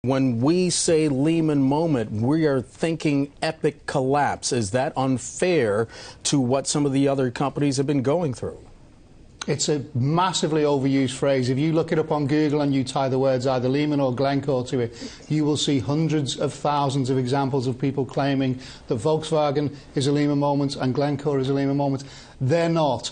When we say Lehman moment, we are thinking epic collapse. Is that unfair to what some of the other companies have been going through? It's a massively overused phrase. If you look it up on Google and you tie the words either Lehman or Glencore to it, you will see hundreds of thousands of examples of people claiming that Volkswagen is a Lehman moment and Glencore is a Lehman moment. They're not.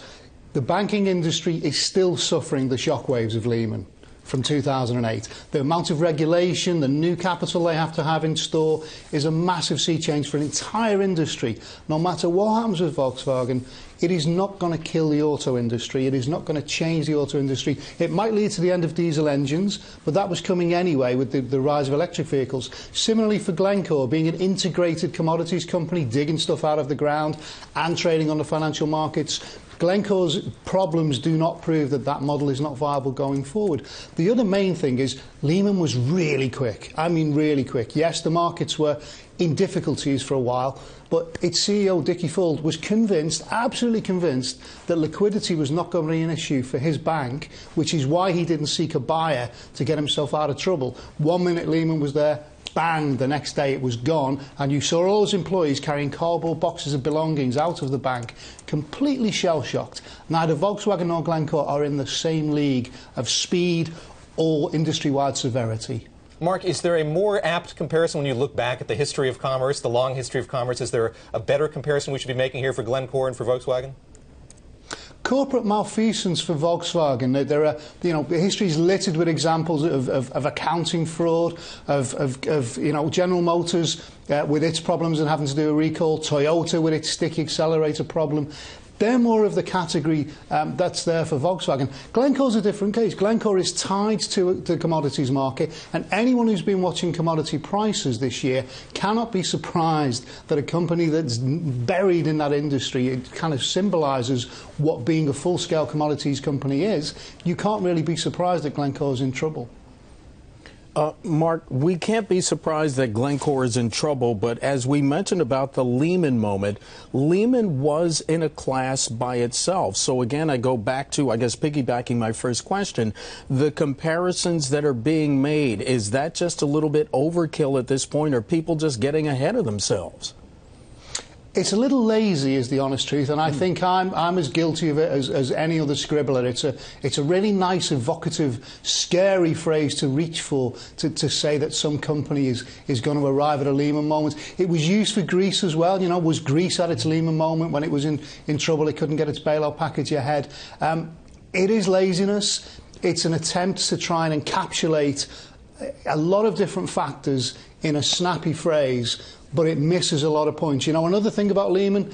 The banking industry is still suffering the shockwaves of Lehman from 2008. The amount of regulation, the new capital they have to have in store is a massive sea change for an entire industry. No matter what happens with Volkswagen, it is not going to kill the auto industry. It is not going to change the auto industry. It might lead to the end of diesel engines, but that was coming anyway with the rise of electric vehicles. Similarly for Glencore, being an integrated commodities company, digging stuff out of the ground and trading on the financial markets, Glencore's problems do not prove that that model is not viable going forward. The other main thing is Lehman was really quick. I mean really quick. Yes, the markets were in difficulties for a while, but its CEO, Dickie Fuld, was convinced, absolutely convinced, that liquidity was not going to be an issue for his bank, which is why he didn't seek a buyer to get himself out of trouble. 1 minute Lehman was there, bang, the next day it was gone, and you saw all those employees carrying cardboard boxes of belongings out of the bank, completely shell-shocked. Neither Volkswagen nor Glencore are in the same league of speed or industry-wide severity. Mark, is there a more apt comparison when you look back at the history of commerce, the long history of commerce? Is there a better comparison we should be making here for Glencore and for Volkswagen? Corporate malfeasance for Volkswagen. There are, history is littered with examples of accounting fraud, of General Motors with its problems and having to do a recall, Toyota with its sticky accelerator problem. They're more of the category that's there for Volkswagen. Glencore's a different case. Glencore is tied to the commodities market, and anyone who's been watching commodity prices this year cannot be surprised that a company that's buried in that industry, it kind of symbolises what being a full-scale commodities company is. You can't really be surprised that Glencore's in trouble. Mark, we can't be surprised that Glencore is in trouble, but as we mentioned about the Lehman moment, Lehman was in a class by itself. So again, I go back to, I guess, piggybacking my first question, the comparisons that are being made, is that just a little bit overkill at this point, or people just getting ahead of themselves? It's a little lazy, is the honest truth, and I think I'm as guilty of it as any other scribbler. It's a really nice, evocative, scary phrase to reach for, to say that some company is going to arrive at a Lehman moment. It was used for Greece as well. Was Greece at its Lehman moment when it was in trouble? It couldn't get its bailout package ahead. It is laziness. It's an attempt to try and encapsulate a lot of different factors in a snappy phrase, but it misses a lot of points. Another thing about Lehman,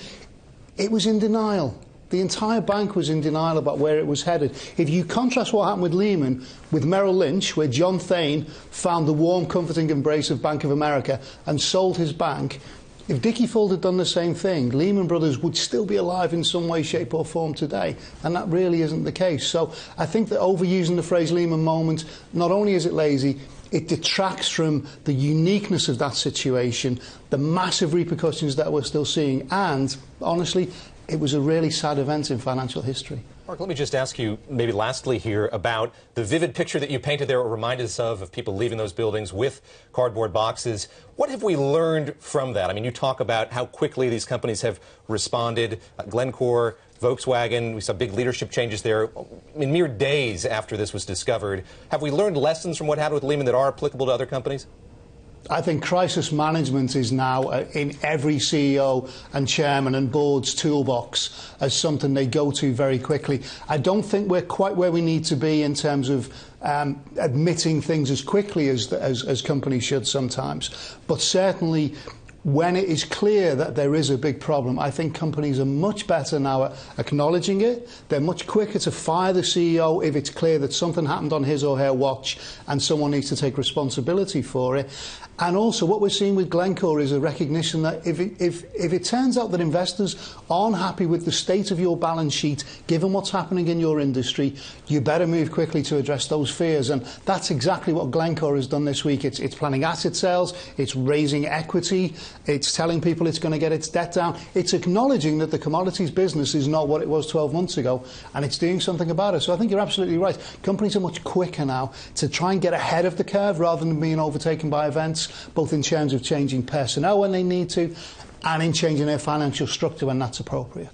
it was in denial. The entire bank was in denial about where it was headed. If you contrast what happened with Lehman with Merrill Lynch, where John Thain found the warm, comforting embrace of Bank of America and sold his bank, if Dickie Fuld had done the same thing, Lehman Brothers would still be alive in some way, shape or form today. And that really isn't the case. So I think that overusing the phrase Lehman moment, not only is it lazy, it detracts from the uniqueness of that situation, the massive repercussions that we're still seeing, and, honestly, it was a really sad event in financial history. Mark, let me just ask you, maybe lastly here, about the vivid picture that you painted there, or reminded us of people leaving those buildings with cardboard boxes. What have we learned from that? I mean, you talk about how quickly these companies have responded. Glencore, Volkswagen, we saw big leadership changes there in mere days after this was discovered. Have we learned lessons from what happened with Lehman that are applicable to other companies? I think crisis management is now in every CEO and chairman and board's toolbox as something they go to very quickly. I don't think we're quite where we need to be in terms of admitting things as quickly as companies should sometimes. But certainly, when it is clear that there is a big problem, I think companies are much better now at acknowledging it. They're much quicker to fire the CEO if it's clear that something happened on his or her watch and someone needs to take responsibility for it. And also what we're seeing with Glencore is a recognition that if it turns out that investors aren't happy with the state of your balance sheet, given what's happening in your industry, you better move quickly to address those fears. And that's exactly what Glencore has done this week. It's planning asset sales, it's raising equity, It's telling people it's going to get its debt down. It's acknowledging that the commodities business is not what it was 12 months ago, and it's doing something about it. So I think you're absolutely right. Companies are much quicker now to try and get ahead of the curve rather than being overtaken by events, both in terms of changing personnel when they need to and in changing their financial structure when that's appropriate.